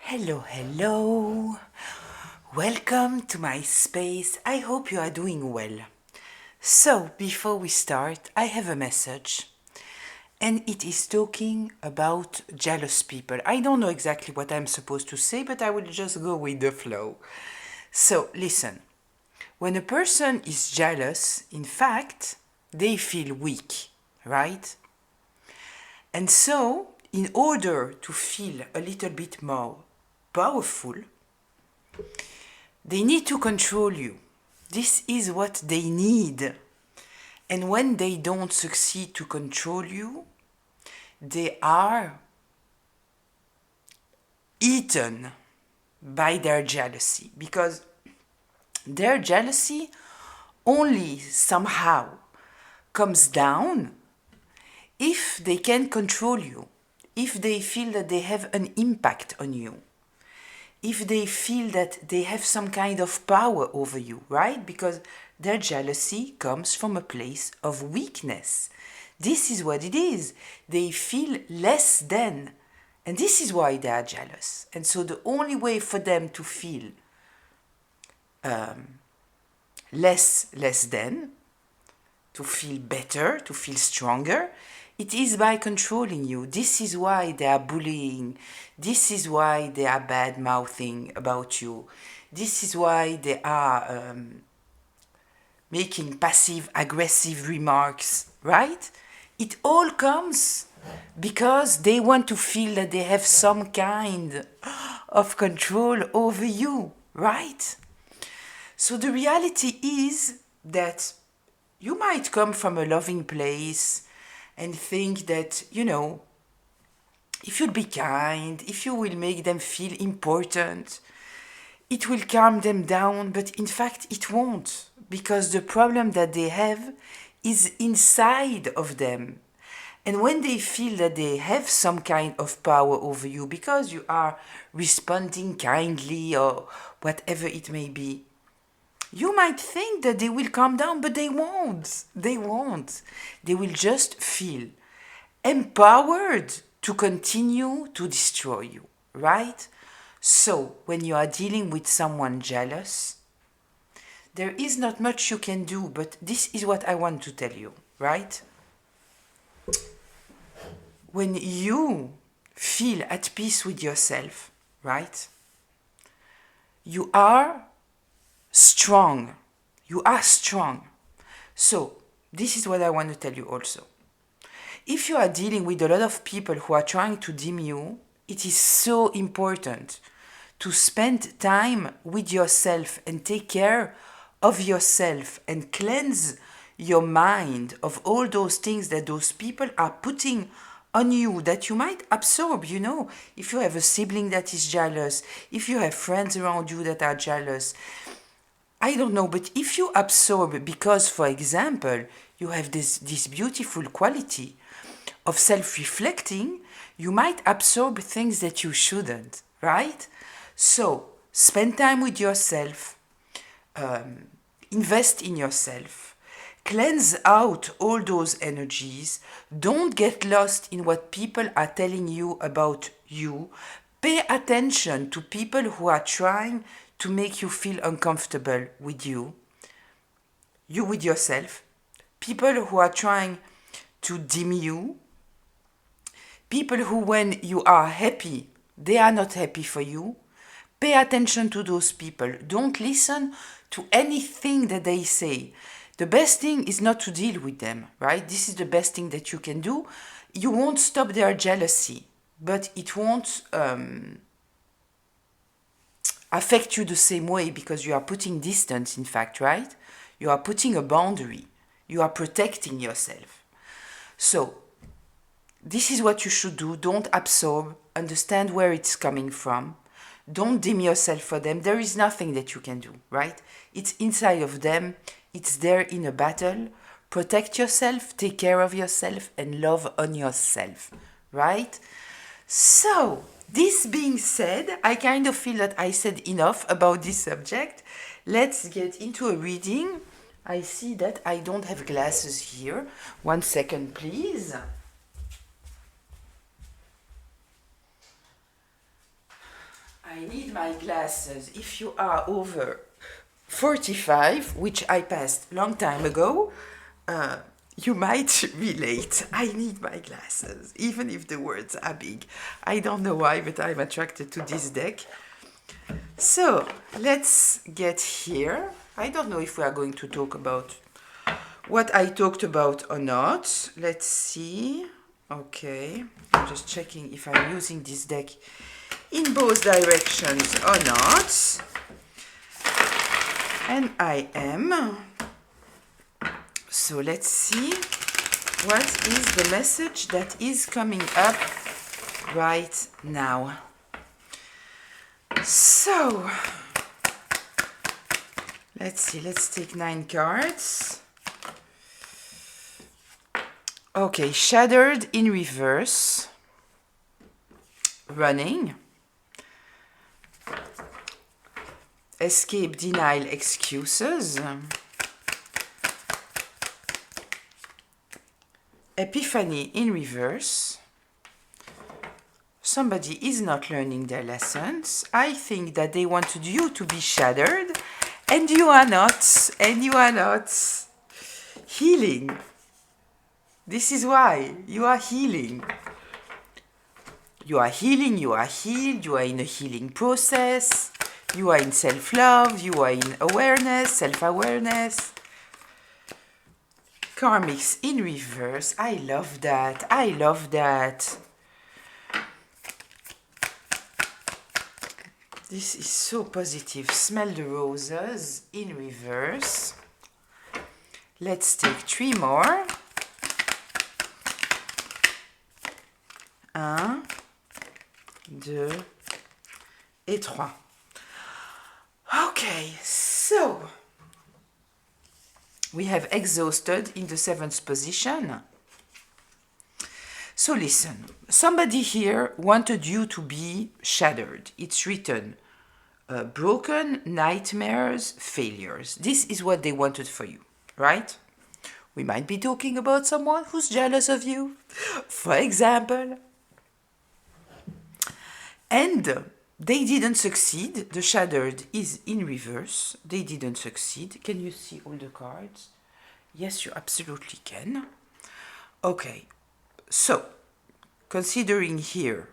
Hello, hello. Welcome to my space. I hope you are doing well. So, before we start, I have a message. And it is talking about jealous people. I don't know exactly what I'm supposed to say, but I will just go with the flow. So, listen. When a person is jealous, in fact, they feel weak, right? And so, in order to feel a little bit more powerful, they need to control you. This is what they need. And when they don't succeed to control you, they are eaten by their jealousy, because their jealousy only somehow comes down if they can control you, if they feel that they have an impact on you, if they feel that they have some kind of power over you, right? Because their jealousy comes from a place of weakness. This is what it is. They feel less than. And this is why they are jealous. And so the only way for them to feel less than, to feel better, to feel stronger, it is by controlling you. This is why they are bullying. This is why they are bad mouthing about you. This is why they are making passive aggressive remarks, right? It all comes because they want to feel that they have some kind of control over you, right? So the reality is that you might come from a loving place and think that, if you'll be kind, if you will make them feel important, it will calm them down, but in fact it won't, because the problem that they have is inside of them. And when they feel that they have some kind of power over you because you are responding kindly or whatever it may be, you might think that they will calm down, but they won't. They won't. They will just feel empowered to continue to destroy you, right? So, when you are dealing with someone jealous, there is not much you can do, but this is what I want to tell you, right? When you feel at peace with yourself, right? You are strong. You are strong. So, this is what I want to tell you also. If you are dealing with a lot of people who are trying to dim you, it is so important to spend time with yourself and take care of yourself and cleanse your mind of all those things that those people are putting on you that you might absorb. If you have a sibling that is jealous, if you have friends around you that are jealous, I don't know, but if you absorb because, for example, you have this beautiful quality of self-reflecting, you might absorb things that you shouldn't, right? So, spend time with yourself, invest in yourself, cleanse out all those energies, don't get lost in what people are telling you about you, pay attention to people who are trying to make you feel uncomfortable with you with yourself, people who are trying to dim you, people who, when you are happy, they are not happy for you. Pay attention to those people. Don't listen to anything that they say. The best thing is not to deal with them, right? This is the best thing that you can do. You won't stop their jealousy, but it won't affect you the same way, because you are putting distance, in fact, right? You are putting a boundary. You are protecting yourself. So, this is what you should do. Don't absorb. Understand where it's coming from. Don't dim yourself for them. There is nothing that you can do, right? It's inside of them. It's there in a battle. Protect yourself, take care of yourself, and love on yourself, right? So, this being said, I kind of feel that I said enough about this subject. Let's get into a reading. I see that I don't have glasses here. 1 second, please. I need my glasses. If you are over 45, which I passed long time ago, you might relate. I need my glasses, even if the words are big. I don't know why, but I'm attracted to this deck. So, let's get here. I don't know if we are going to talk about what I talked about or not. Let's see. Okay, I'm just checking if I'm using this deck in both directions or not. And I am. So let's see what is the message that is coming up right now. So let's see, let's take 9 cards. Okay, shattered in reverse, running, escape, denial, excuses, epiphany in reverse. Somebody is not learning their lessons. I think that they wanted you to be shattered, and you are not, and you are not. Healing. This is why you are healing. You are healing, you are healed, you are in a healing process, you are in self-love, you are in awareness, self-awareness. Karmics in reverse. I love that. I love that. This is so positive. Smell the roses in reverse. Let's take 3 more. 1, 2 et 3. Okay, so we have exhausted in the 7th position. So listen, somebody here wanted you to be shattered. It's written, broken, nightmares, failures. This is what they wanted for you, right? We might be talking about someone who's jealous of you, for example. And they didn't succeed. The shattered is in reverse. They didn't succeed. Can you see all the cards? Yes, you absolutely can. Okay, so considering here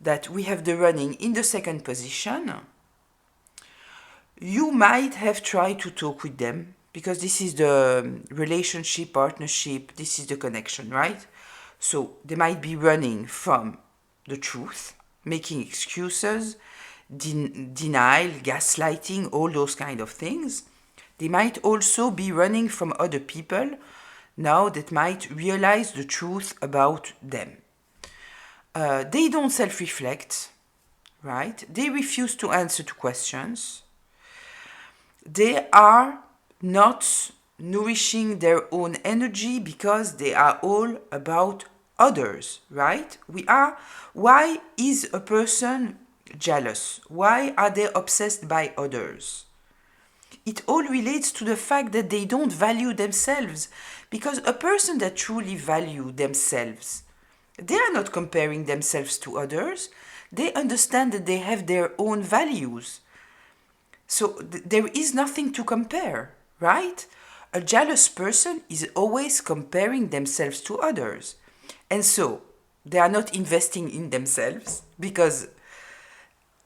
that we have the running in the 2nd position, you might have tried to talk with them because this is the relationship, partnership, this is the connection, right? So they might be running from the truth, making excuses, denial, gaslighting, all those kind of things. They might also be running from other people now that might realize the truth about them. They don't self-reflect, right? They refuse to answer to questions. They are not nourishing their own energy because they are all about others, right? Why is a person jealous? Why are they obsessed by others? It all relates to the fact that they don't value themselves, because a person that truly values themselves, they are not comparing themselves to others. They understand that they have their own values. So there is nothing to compare, right? A jealous person is always comparing themselves to others. And so they are not investing in themselves because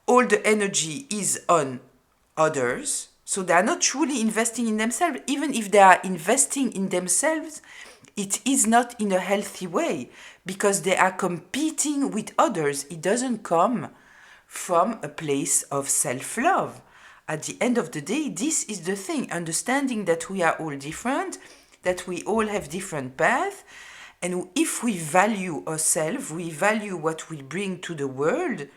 all the energy is on others. So they are not truly investing in themselves. Even if they are investing in themselves, it is not in a healthy way because they are competing with others. It doesn't come from a place of self-love. At the end of the day, this is the thing, understanding that we are all different, that we all have different paths, and if we value ourselves, we value what we bring to the world,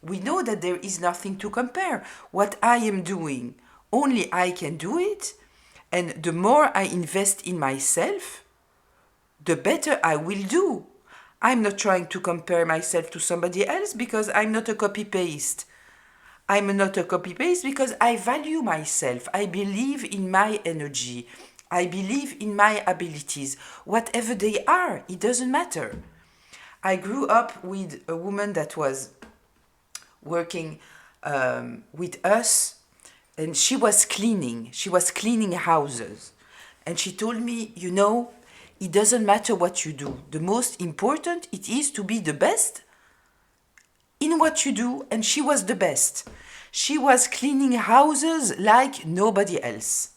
we know that there is nothing to compare. What I am doing, only I can do it, and the more I invest in myself, the better I will do. I'm not trying to compare myself to somebody else because I'm not a copy-paste. I'm not a copy-paste because I value myself. I believe in my energy. I believe in my abilities. Whatever they are, it doesn't matter. I grew up with a woman that was working with us, and she was cleaning houses, and she told me, you know, it doesn't matter what you do, the most important it is to be the best in what you do. And she was the best. She was cleaning houses like nobody else,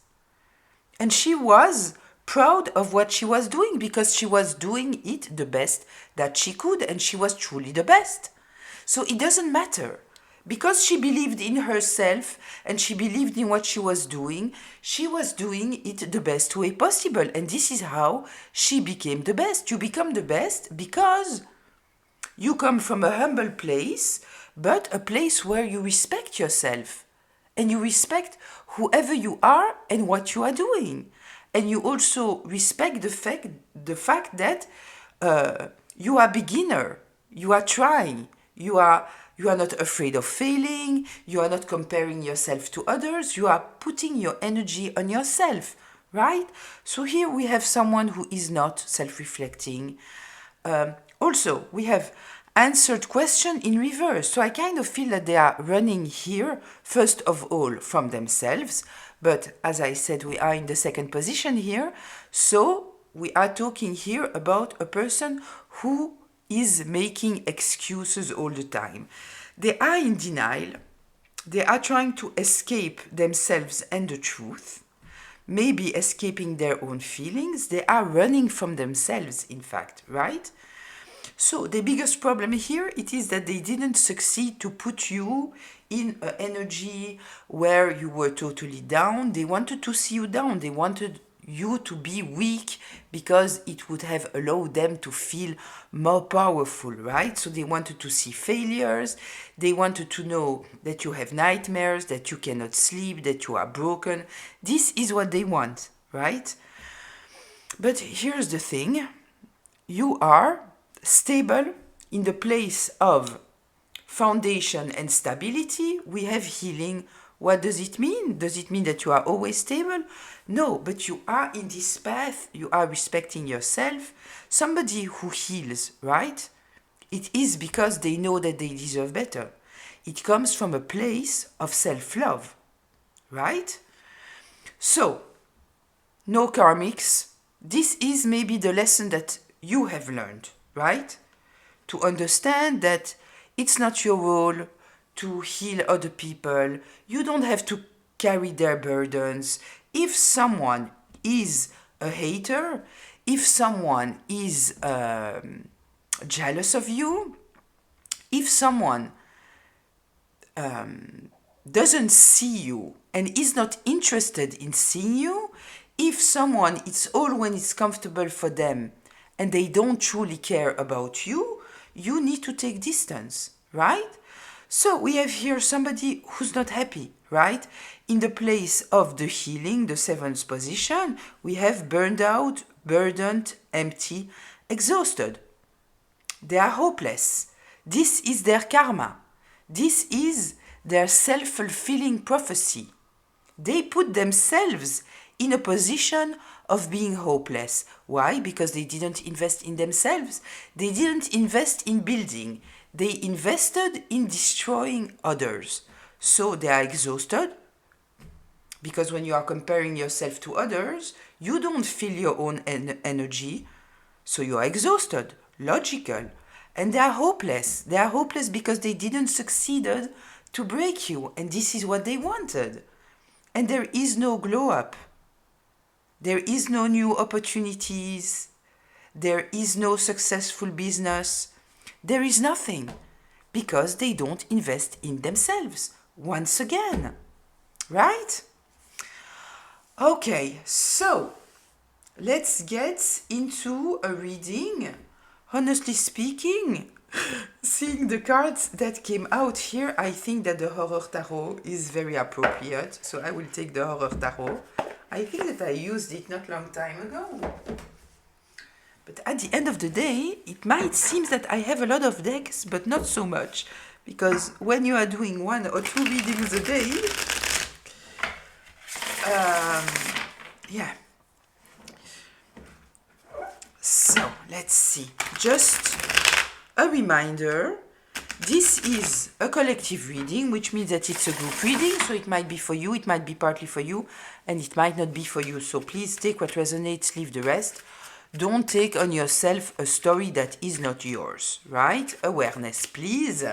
and she was proud of what she was doing because she was doing it the best that she could, and she was truly the best. So it doesn't matter. Because she believed in herself and she believed in what she was doing it the best way possible. And this is how she became the best. You become the best because you come from a humble place, but a place where you respect yourself and you respect whoever you are and what you are doing. And you also respect the fact that you are beginner, you are trying, you are not afraid of failing, you are not comparing yourself to others, you are putting your energy on yourself, right? So here we have someone who is not self-reflecting. Also, we have answered question in reverse. So I kind of feel that they are running here, first of all, from themselves. But as I said, we are in the second position here. So we are talking here about a person who is making excuses all the time. They are in denial. They are trying to escape themselves and the truth, maybe escaping their own feelings. They are running from themselves, in fact, right? So the biggest problem here, it is that they didn't succeed to put you in an energy where you were totally down. They wanted to see you down. They wanted you to be weak because it would have allowed them to feel more powerful, right? So they wanted to see failures. They wanted to know that you have nightmares, that you cannot sleep, that you are broken. This is what they want, right? But here's the thing. You are stable in the place of foundation and stability. We have healing. What does it mean? Does it mean that you are always stable? No, but you are in this path. You are respecting yourself. Somebody who heals, right? It is because they know that they deserve better. It comes from a place of self-love, right? So, no karmics. This is maybe the lesson that you have learned, right? To understand that it's not your role to heal other people. You don't have to carry their burdens. If someone is a hater, if someone is jealous of you, if someone doesn't see you and is not interested in seeing you, if someone, it's all when it's comfortable for them and they don't truly care about you, you need to take distance, right? So we have here somebody who's not happy, right? In the place of the healing, the seventh position, we have burned out, burdened, empty, exhausted. They are hopeless. This is their karma. This is their self-fulfilling prophecy. They put themselves in a position of being hopeless. Why? Because they didn't invest in themselves. They didn't invest in building. They invested in destroying others. So they are exhausted, because when you are comparing yourself to others, you don't feel your own energy, so you are exhausted. Logical. And they are hopeless. They are hopeless because they didn't succeed to break you, and this is what they wanted. And there is no glow up. There is no new opportunities. There is no successful business. There is nothing, because they don't invest in themselves. Once again, right? Okay, so let's get into a reading. Honestly speaking, seeing the cards that came out here, I think that the Horror Tarot is very appropriate. So I will take the Horror Tarot. I think that I used it not long time ago. But at the end of the day, it might seem that I have a lot of decks, but not so much. Because when you are doing 1 or 2 readings a day, yeah. So, let's see. Just a reminder This is a collective reading, which means that it's a group reading, so it might be for you, it might be partly for you, and it might not be for you. So please take what resonates, leave the rest. Don't take on yourself a story that is not yours, right? Awareness, please.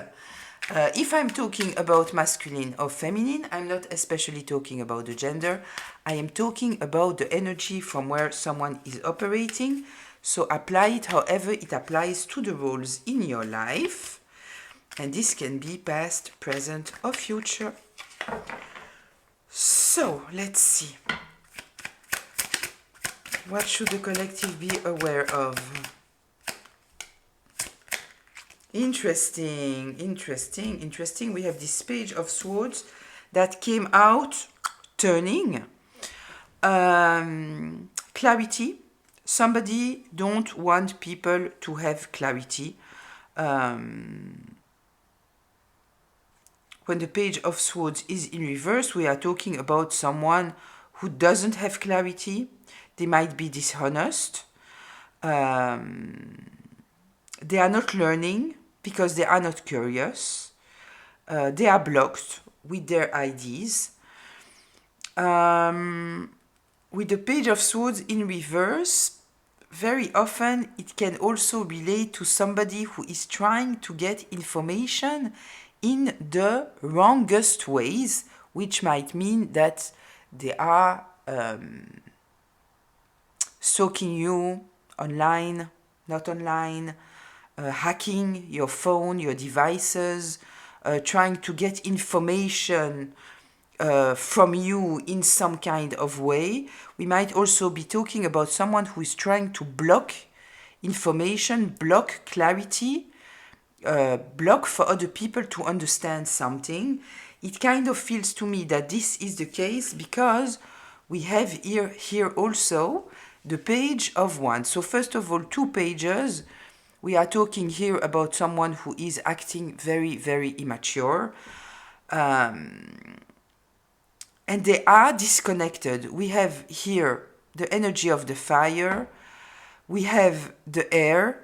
If I'm talking about masculine or feminine, I'm not especially talking about the gender. I am talking about the energy from where someone is operating. So apply it however it applies to the roles in your life. And this can be past, present, or future. So, let's see. What should the collective be aware of? Interesting. We have this Page of Swords that came out turning. Clarity. Somebody don't want people to have clarity. When the Page of Swords is in reverse, we are talking about someone who doesn't have clarity. They might be dishonest. They are not learning because they are not curious. They are blocked with their ideas. With the Page of Swords in reverse, very often it can also relate to somebody who is trying to get information in the wrongest ways, which might mean that they are stalking you online, not online, hacking your phone, your devices, trying to get information from you in some kind of way. We might also be talking about someone who is trying to block information, block clarity, block for other people to understand something. It kind of feels to me that this is the case because we have here also the Page of Wands. So first of all, 2 pages. We are talking here about someone who is acting very, very immature. And they are disconnected. We have here the energy of the fire. We have the air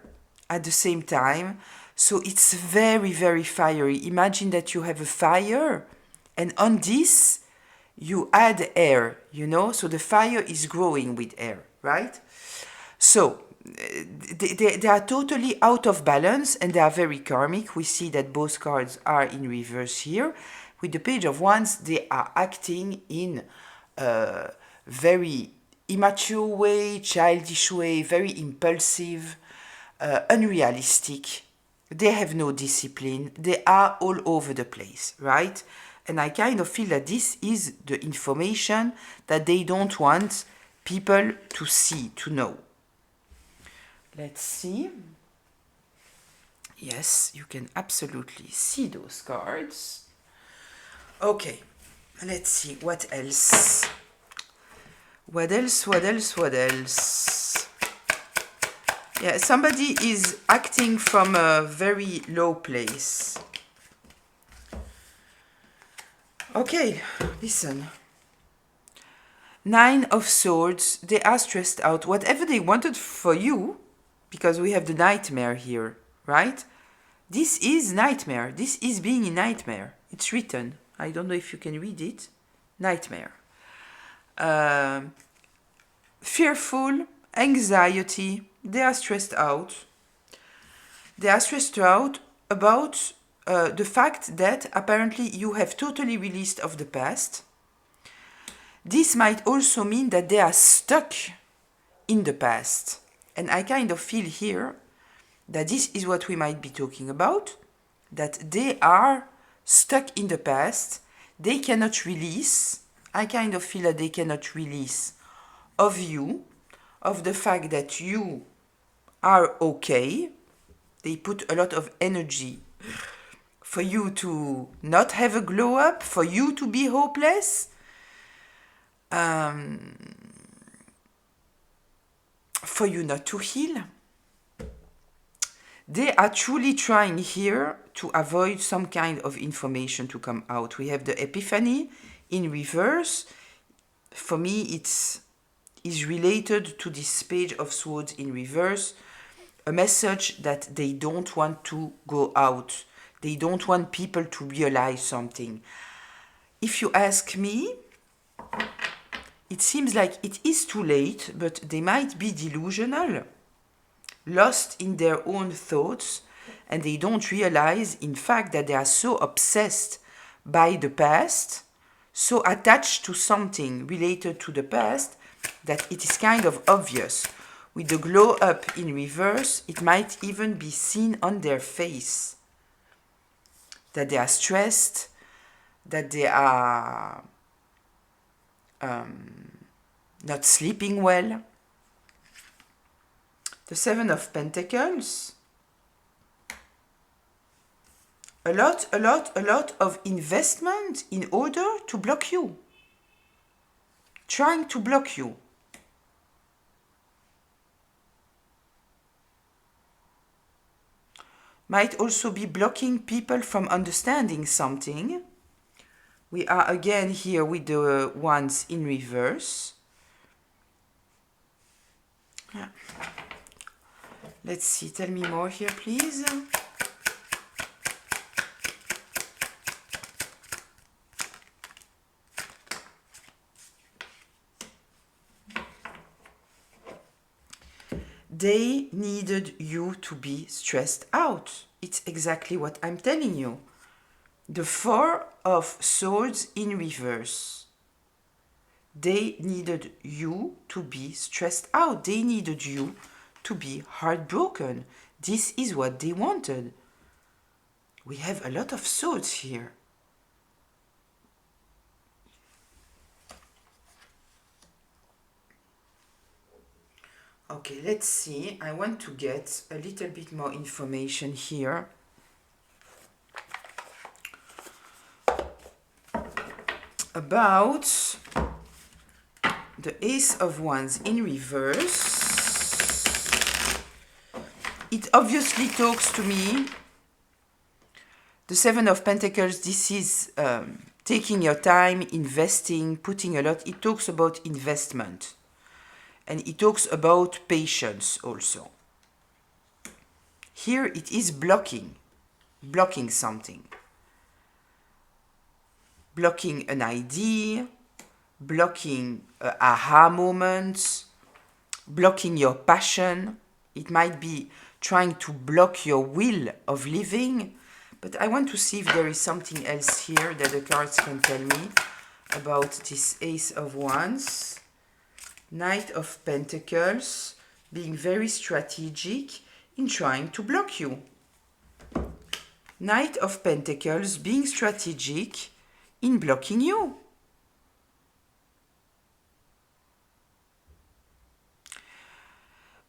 at the same time. So it's very, very fiery. Imagine that you have a fire and on this you add air, you know? So the fire is growing with air, right? So they are totally out of balance and they are very karmic. We see that both cards are in reverse here. With the Page of Wands, they are acting in a very immature way, childish way, very impulsive, unrealistic. They have no discipline. They are all over the place, right? And I kind of feel that this is the information that they don't want people to see, to know. Let's see. Yes, you can absolutely see those cards. Okay, let's see. What else? What else? Yeah, somebody is acting from a very low place. Okay, listen. 9 of Swords, they are stressed out. Whatever they wanted for you, because we have the nightmare here, right? This is nightmare. This is being a nightmare. It's written. I don't know if you can read it. Nightmare. Fearful, anxiety. They are stressed out. They are stressed out about the fact that apparently you have totally released of the past. This might also mean that they are stuck in the past. And I kind of feel here that this is what we might be talking about, that they are stuck in the past. They cannot release. I kind of feel that they cannot release of you, of the fact that you are okay. They put a lot of energy for you to not have a glow up, for you to be hopeless. For you not to heal. They are truly trying here to avoid some kind of information to come out. We have the Epiphany in reverse. For me, it is related to this Page of Swords in reverse. A message that they don't want to go out. They don't want people to realize something. If you ask me, it seems like it is too late, but they might be delusional, lost in their own thoughts, and they don't realize, in fact, that they are so obsessed by the past, so attached to something related to the past, that it is kind of obvious. With the glow up in reverse, it might even be seen on their face that they are stressed, that they are not sleeping well. The Seven of Pentacles. A lot of investment in order to block you. Trying to block you. Might also be blocking people from understanding something. We are again here with the ones in reverse. Yeah. Let's see, tell me more here, please. They needed you to be stressed out. It's exactly what I'm telling you. The Four of Swords in reverse. They needed you to be stressed out. They needed you to be heartbroken. This is what they wanted. We have a lot of swords here. Okay, let's see. I want to get a little bit more information here. About the Ace of Wands in reverse. It obviously talks to me. The Seven of Pentacles, this is taking your time, investing, putting a lot. It talks about investment. And it talks about patience also. Here it is blocking something. Blocking an idea, blocking aha moments, blocking your passion. It might be trying to block your will of living. But I want to see if there is something else here that the cards can tell me about this Ace of Wands. Knight of Pentacles, being very strategic in trying to block you. Knight of Pentacles, being strategic in blocking you.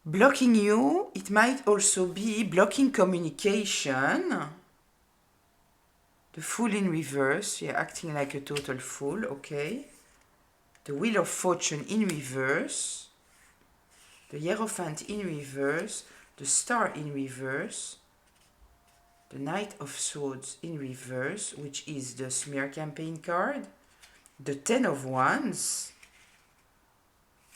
Blocking you, it might also be blocking communication. The Fool in reverse, you're acting like a total fool, okay. The Wheel of Fortune in reverse, the Hierophant in reverse, the Star in reverse, the Knight of Swords in reverse, which is the smear campaign card, the Ten of Wands,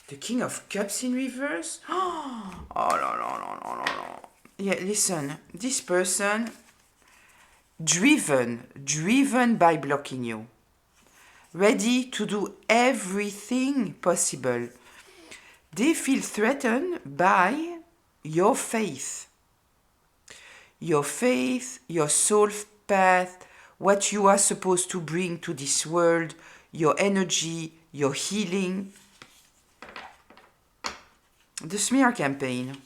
the King of Cups in reverse. Oh, no. Yeah, listen, this person, driven by blocking you. Ready to do everything possible. They feel threatened by your faith. Your faith, your soul path, what you are supposed to bring to this world, your energy, your healing. The smear campaign.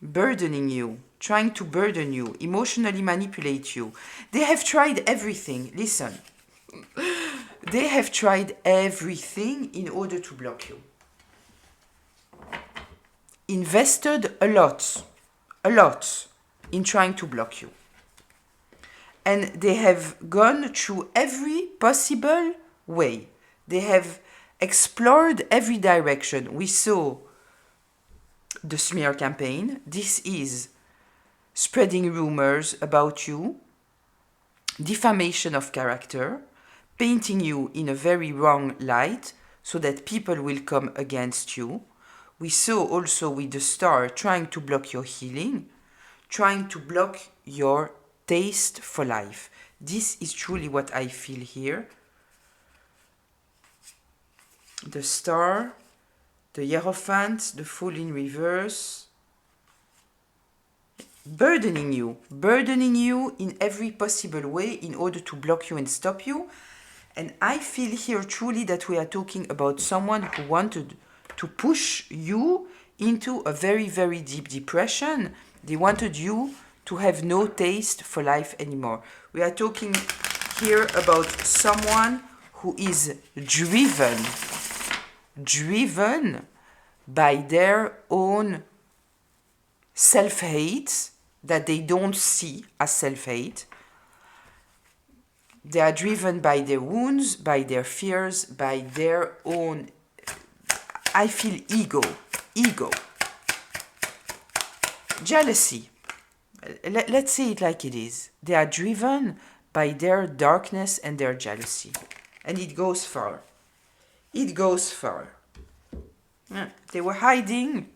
Burdening you, trying to burden you, emotionally manipulate you. They have tried everything. Listen. They have tried everything in order to block you. Invested a lot in trying to block you. And they have gone through every possible way. They have explored every direction. We saw the smear campaign. This is spreading rumors about you, defamation of character, painting you in a very wrong light so that people will come against you. We saw also with the Star trying to block your healing, trying to block your taste for life. This is truly what I feel here. The Star, the Hierophant, the Fool in reverse. Burdening you in every possible way in order to block you and stop you. And I feel here truly that we are talking about someone who wanted to push you into a very, very deep depression. They wanted you to have no taste for life anymore. We are talking here about someone who is driven by their own self-hate that they don't see as self-hate. They are driven by their wounds, by their fears, by their own, I feel ego, jealousy. Let's say it like it is. They are driven by their darkness and their jealousy. And it goes far. It goes far. They were hiding.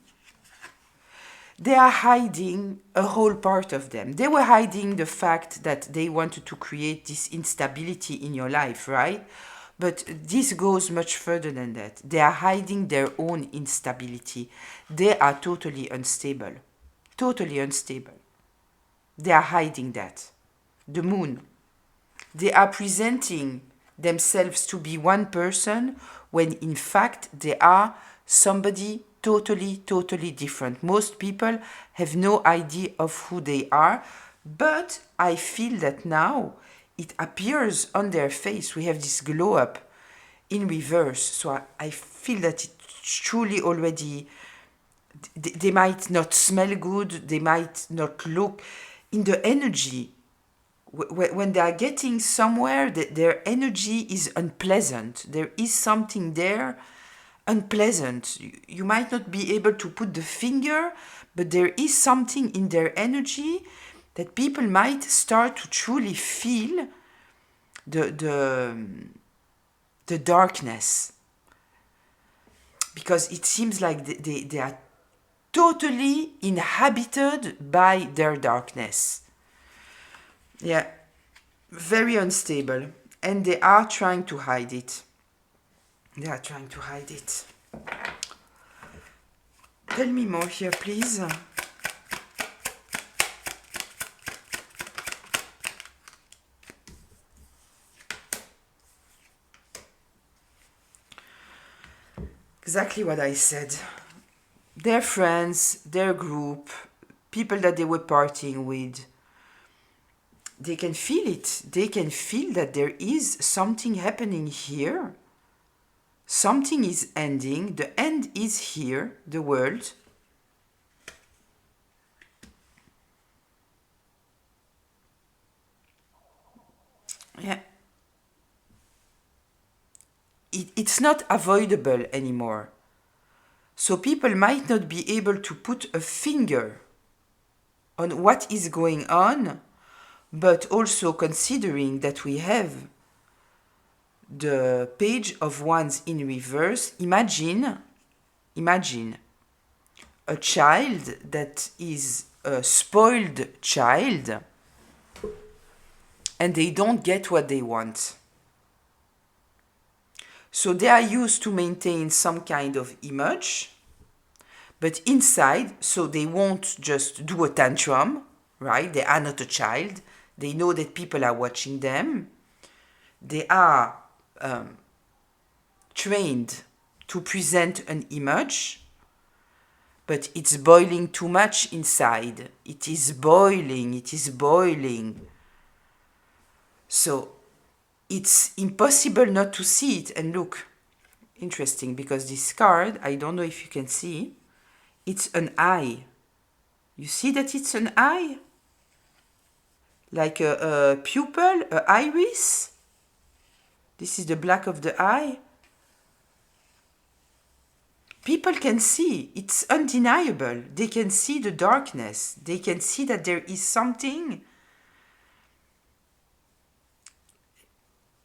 They are hiding a whole part of them. They were hiding the fact that they wanted to create this instability in your life, right? But this goes much further than that. They are hiding their own instability. They are totally unstable. Totally unstable. They are hiding that. The Moon. They are presenting themselves to be one person when in fact they are somebody totally different. Most people have no idea of who they are, but I feel that now it appears on their face. We have this glow up in reverse. So I feel that it's truly already, they might not smell good, they might not look in the energy. When they are getting somewhere, their energy is unpleasant. There is something there unpleasant. You might not be able to put the finger, but there is something in their energy that people might start to truly feel the darkness. Because it seems like they are totally inhabited by their darkness. Yeah, very unstable. And they are trying to hide it. They are trying to hide it. Tell me more here, please. Exactly what I said. Their friends, their group, people that they were partying with, they can feel it. They can feel that there is something happening here. Something is ending. The end is here, the world. Yeah. It's not avoidable anymore. So people might not be able to put a finger on what is going on, but also considering that we have the Page of Wands in reverse, imagine a child that is a spoiled child and they don't get what they want. So they are used to maintain some kind of image, but inside, so they won't just do a tantrum, right? They are not a child. They know that people are watching them. They are trained to present an image, but it's boiling too much inside. It is boiling. So it's impossible not to see it. And look, interesting, because this card, I don't know if you can see, it's an eye. You see that it's an eye? Like a pupil, an iris. This is the black of the eye. People can see. It's undeniable. They can see the darkness. They can see that there is something.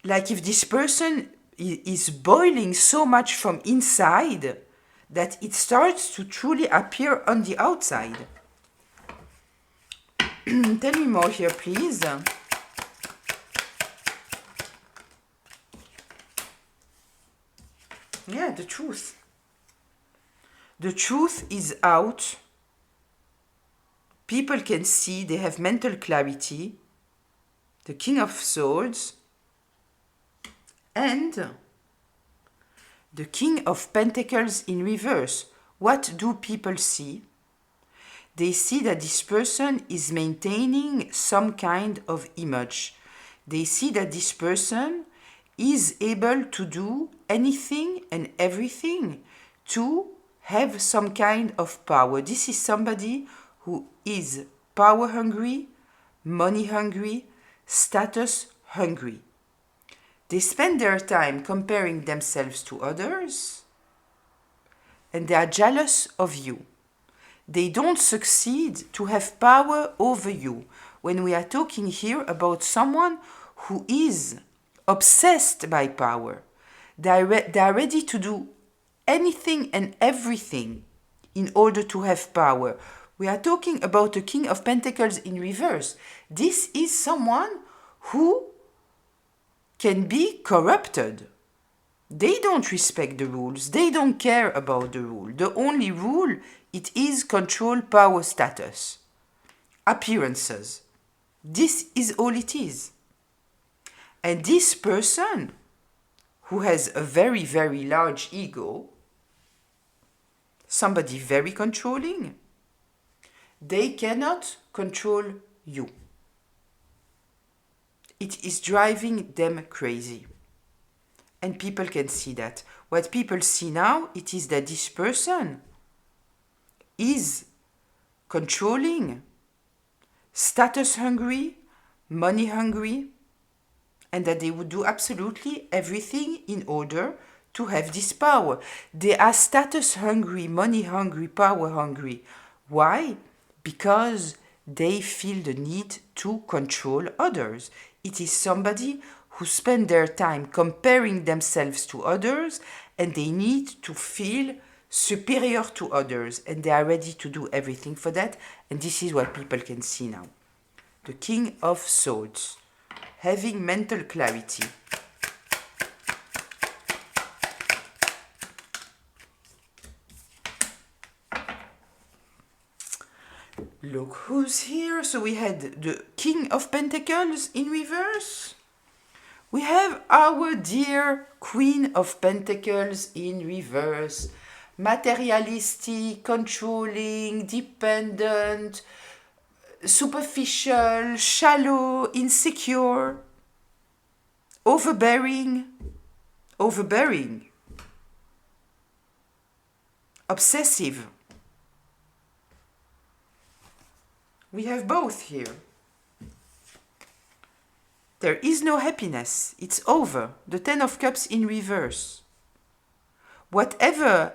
Like if this person is boiling so much from inside that it starts to truly appear on the outside. Tell me more here, please. Yeah, the truth. The truth is out. People can see, they have mental clarity. The King of Swords and the King of Pentacles in reverse. What do people see? They see that this person is maintaining some kind of image. They see that this person is able to do anything and everything to have some kind of power. This is somebody who is power hungry, money hungry, status hungry. They spend their time comparing themselves to others and they are jealous of you. They don't succeed to have power over you. When we are talking here about someone who is obsessed by power, they are ready to do anything and everything in order to have power. We are talking about the King of Pentacles in reverse. This is someone who can be corrupted. They don't respect the rules. They don't care about the rule. The only rule, it is control, power, status, appearances. This is all it is. And this person who has a very, very large ego, somebody very controlling, they cannot control you. It is driving them crazy. And people can see that. What people see now, it is that this person is controlling, status hungry, money hungry, and that they would do absolutely everything in order to have this power. They are status hungry, money hungry, power hungry. Why? Because they feel the need to control others. It is somebody who spend their time comparing themselves to others and they need to feel superior to others and they are ready to do everything for that. And this is what people can see now. The King of Swords, having mental clarity. Look who's here. So we had the King of Pentacles in reverse. We have our dear Queen of Pentacles in reverse. Materialistic, controlling, dependent, superficial, shallow, insecure, overbearing, obsessive. We have both here. There is no happiness. It's over. The Ten of Cups in reverse. Whatever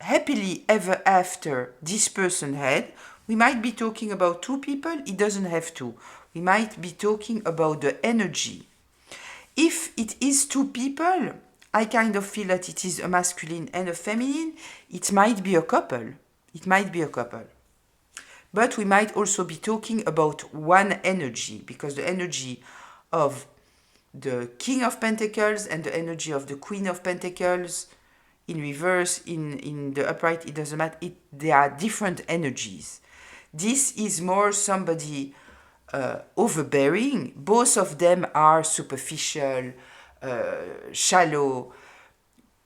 happily ever after this person had, we might be talking about two people. It doesn't have to. We might be talking about the energy. If it is two people, I kind of feel that it is a masculine and a feminine. It might be a couple. It might be a couple. But we might also be talking about one energy, because the energy of the King of Pentacles and the energy of the Queen of Pentacles in reverse, in the upright, it doesn't matter. They are different energies. This is more somebody overbearing. Both of them are superficial, shallow.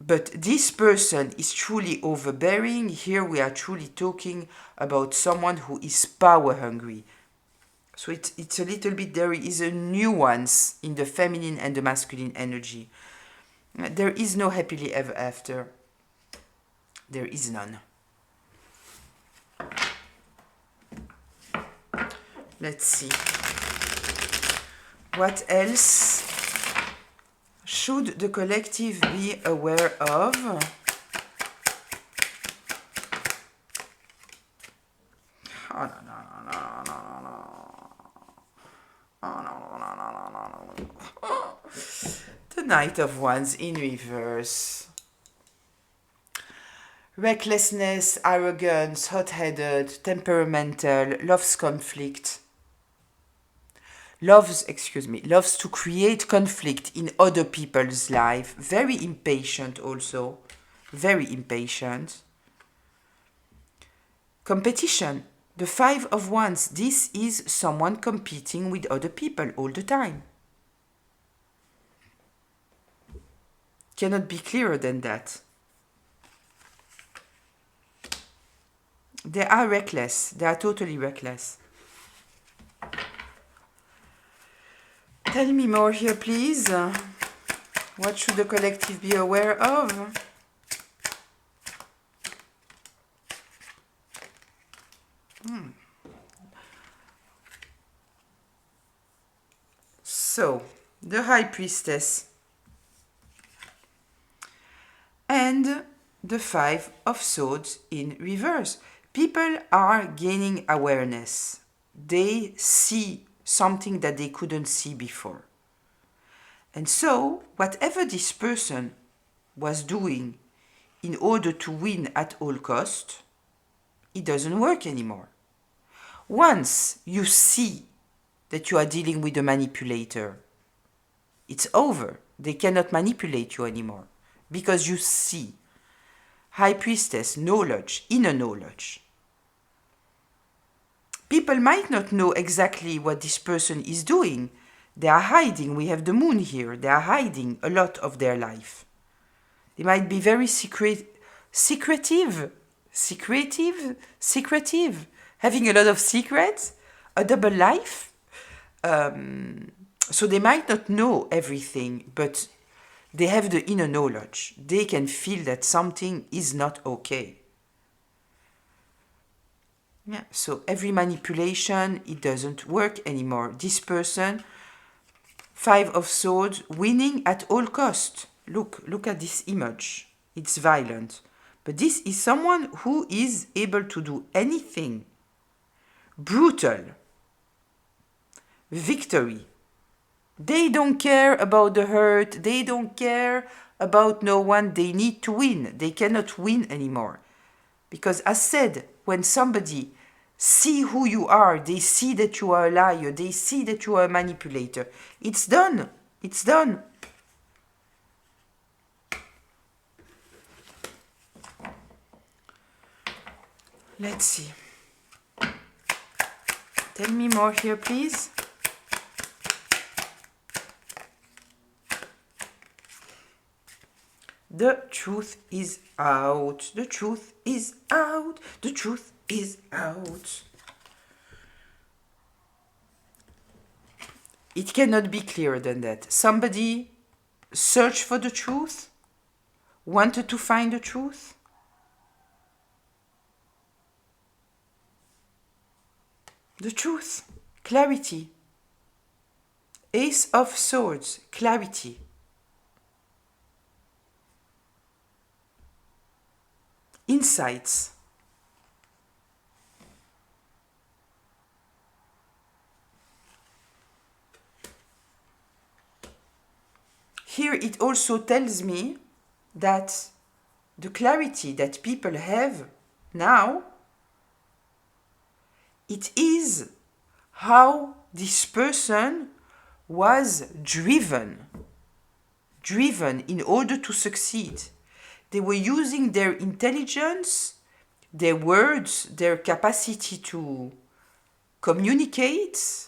But this person is truly overbearing. Here we are truly talking about someone who is power hungry. So it's a little bit, there is a nuance in the feminine and the masculine energy. There is no happily ever after. There is none. Let's see. What else should the collective be aware of? Oh, no, no, no, no, no, no, no. Oh, no, no, no, no, no, no, no. The Knight of Wands in reverse. Recklessness, arrogance, hot-headed, temperamental, loves conflict. loves to create conflict in other people's life. Very impatient also. Very impatient. Competition. The Five of Wands. This is someone competing with other people all the time. Cannot be clearer than that. They are reckless. They are totally reckless. Tell me more here, please. What should the collective be aware of? So, the High Priestess and the Five of Swords in reverse. People are gaining awareness. They see something that they couldn't see before. And so, whatever this person was doing in order to win at all cost, it doesn't work anymore. Once you see that you are dealing with a manipulator, it's over. They cannot manipulate you anymore because you see. High Priestess, knowledge, inner knowledge. People might not know exactly what this person is doing. They are hiding. We have the moon here. They are hiding a lot of their life. They might be very secretive, having a lot of secrets, a double life. So they might not know everything, but they have the inner knowledge. They can feel that something is not okay. Yeah, so every manipulation, it doesn't work anymore. This person, Five of Swords, winning at all cost. Look at this image. It's violent. But this is someone who is able to do anything. Brutal. Victory. They don't care about the hurt. They don't care about no one. They need to win. They cannot win anymore. Because as said, when somebody see who you are, they see that you are a liar, they see that you are a manipulator, it's done. It's done. Let's see. Tell me more here, please. The truth is out. The truth is out. The truth is out. It cannot be clearer than that. Somebody searched for the truth, wanted to find the truth. The truth, clarity. Ace of Swords, clarity. Insights. Here it also tells me that the clarity that people have now, it is how this person was driven in order to succeed. They were using their intelligence, their words, their capacity to communicate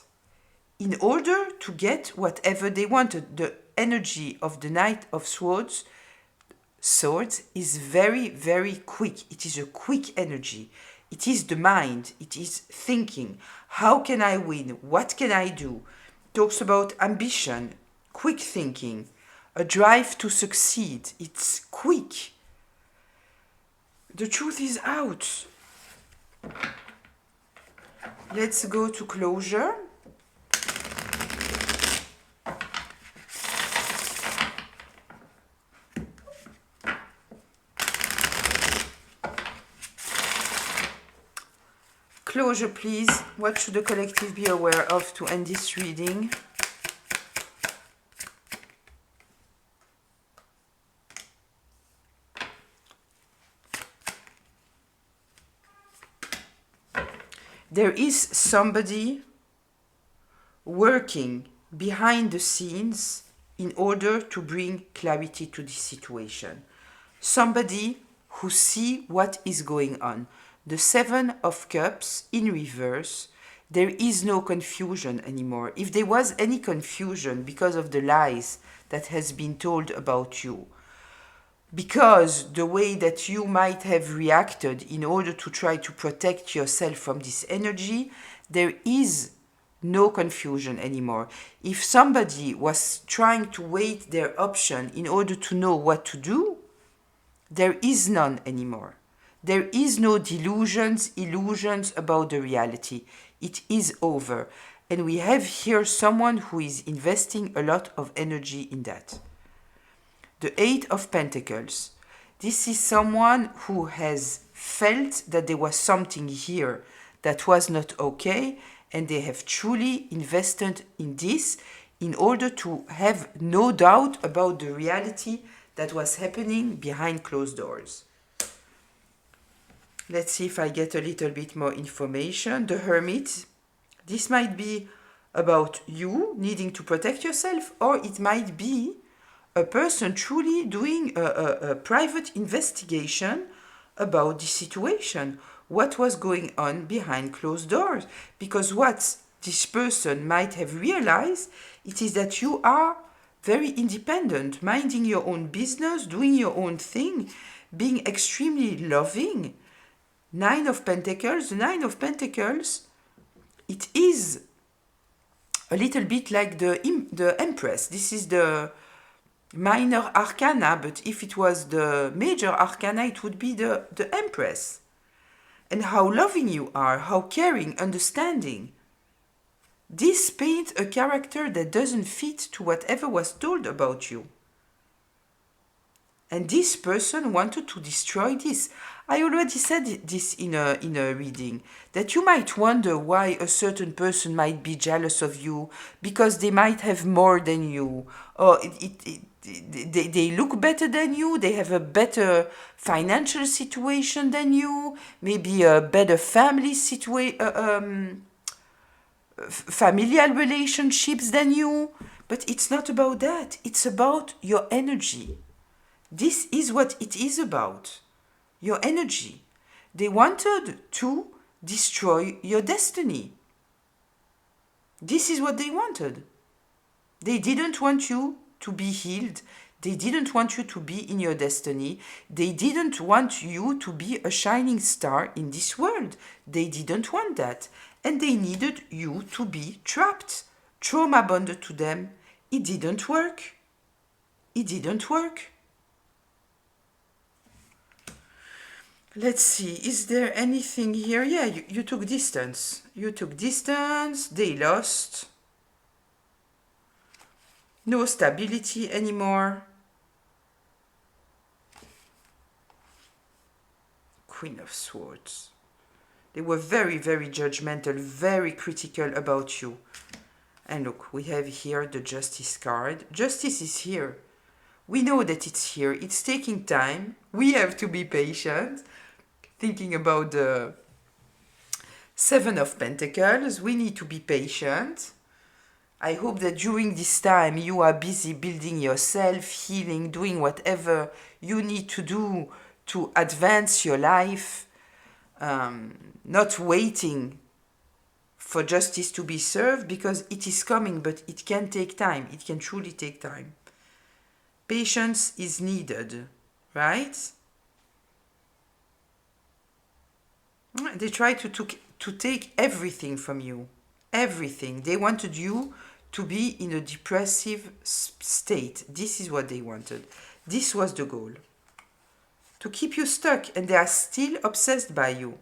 in order to get whatever they wanted. The energy of the Knight of Swords is very, very quick. It is a quick energy. It is the mind. It is thinking. How can I win? What can I do? Talks about ambition, quick thinking, a drive to succeed. It's quick. The truth is out. Let's go to closure. Closure, please. What should the collective be aware of to end this reading? There is somebody working behind the scenes in order to bring clarity to this situation. Somebody who see what is going on. The Seven of Cups in reverse, there is no confusion anymore. If there was any confusion because of the lies that has been told about you, because the way that you might have reacted in order to try to protect yourself from this energy, there is no confusion anymore. If somebody was trying to weigh their option in order to know what to do, there is none anymore. There is no delusions, illusions about the reality. It is over. And we have here someone who is investing a lot of energy in that. The Eight of Pentacles. This is someone who has felt that there was something here that was not okay, and they have truly invested in this in order to have no doubt about the reality that was happening behind closed doors. Let's see if I get a little bit more information. The Hermit. This might be about you needing to protect yourself, or it might be a person truly doing a private investigation about the situation, what was going on behind closed doors. Because what this person might have realized, it is that you are very independent, minding your own business, doing your own thing, being extremely loving. Nine of Pentacles. The Nine of Pentacles, it is a little bit like the Empress. This is the minor arcana, but if it was the major arcana, it would be the Empress. And how loving you are, how caring, understanding. This paints a character that doesn't fit to whatever was told about you. And this person wanted to destroy this. I already said this in a reading, that you might wonder why a certain person might be jealous of you, because they might have more than you, or they look better than you, they have a better financial situation than you, maybe a better family familial relationships than you. But it's not about that. It's about your energy. This is what it is about. Your energy. They wanted to destroy your destiny. This is what they wanted. They didn't want you to be healed. They didn't want you to be in your destiny. They didn't want you to be a shining star in this world. They didn't want that. And they needed you to be trapped. Trauma bonded to them. It didn't work. It didn't work. Let's see, is there anything here? Yeah, you took distance. You took distance, they lost. No stability anymore. Queen of Swords. They were very, very judgmental, very critical about you. And look, we have here the Justice card. Justice is here. We know that it's here. It's taking time. We have to be patient. Thinking about the Seven of Pentacles, we need to be patient. I hope that during this time you are busy building yourself, healing, doing whatever you need to do to advance your life, not waiting for justice to be served, because it is coming, but it can take time. It can truly take time. Patience is needed, right? They tried to take everything from you. Everything. They wanted you to be in a depressive state. This is what they wanted. This was the goal. To keep you stuck, and they are still obsessed by you.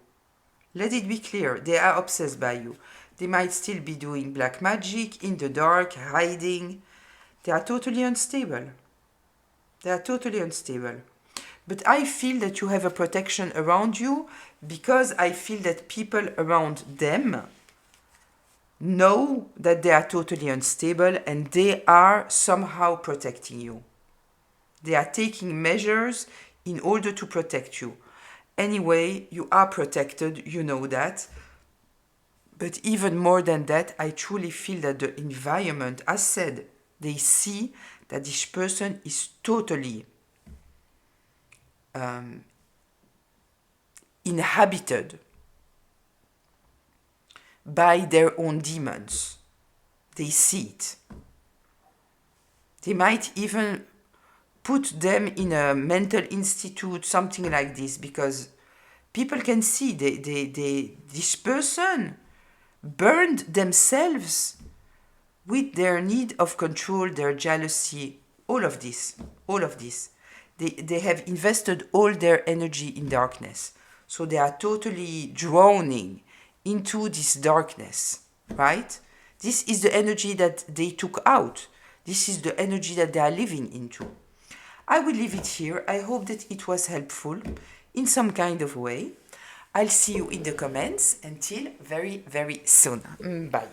Let it be clear, they are obsessed by you. They might still be doing black magic, in the dark, hiding. They are totally unstable. They are totally unstable. But I feel that you have a protection around you, because I feel that people around them know that they are totally unstable, and they are somehow protecting you. They are taking measures in order to protect you. Anyway, you are protected, you know that. But even more than that, I truly feel that the environment, as said, they see that this person is totally inhabited by their own demons. They see it. They might even put them in a mental institute, something like this, because people can see this person burned themselves with their need of control, their jealousy, all of this. They have invested all their energy in darkness. So they are totally drowning into this darkness, right? This is the energy that they took out. This is the energy that they are living into. I will leave it here. I hope that it was helpful in some kind of way. I'll see you in the comments. Until very, very soon. Bye.